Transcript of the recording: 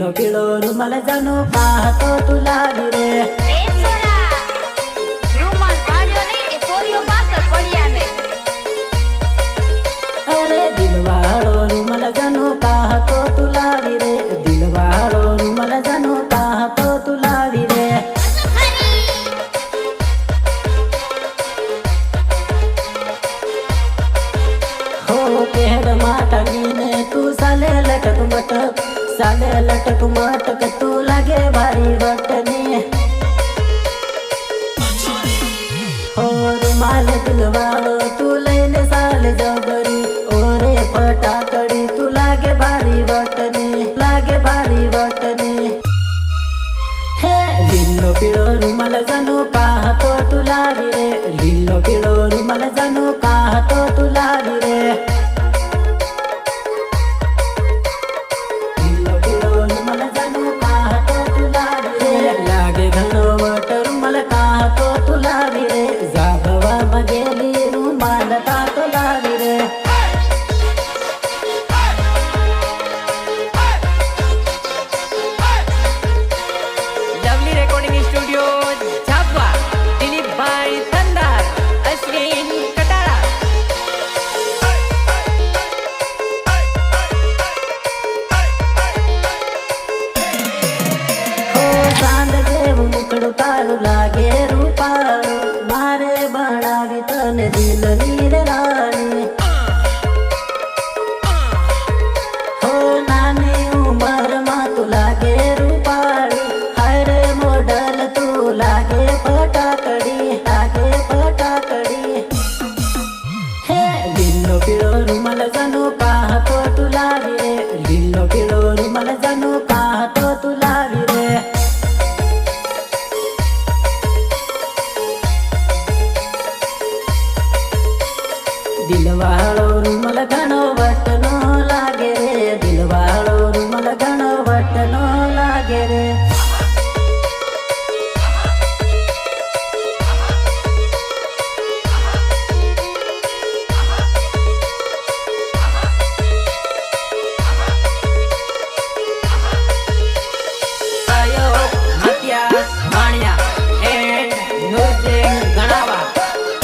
लिलो पिळो रुमाल जाणू पाहतो तुला रे अरे दिलवाळो रुमाल जाणू पाहतो तुला रे दिलवाळो रुमाल जाणू पाहतो तुला रे हो केहर माटांगीने तू साले लटक मटक तू लागे भारी बटनी हो रुमाल दिलवाळो तू लैने साले जबरी ओरे फटाकडी तू लागे भारी बटनी हे लिल्लो पिळो रुमाल जाणू पाहतो तुला रे लिल्लो पिळो रुमाल जाणू पाहतो तुला रे तारू लागे रूपारू मारे बनावी तने दिल नीर रानी हो नानी उमर मा तू लागे रूपारू हाय रे मॉडल तू लागे फटाकडी हे लिल्लो पिळो रुमाल जाणू पाहतो तुला रे लिल्लो पिळो रुमाल जाणू पाहतो तुला रे दिलवाळो रुमाल जाणू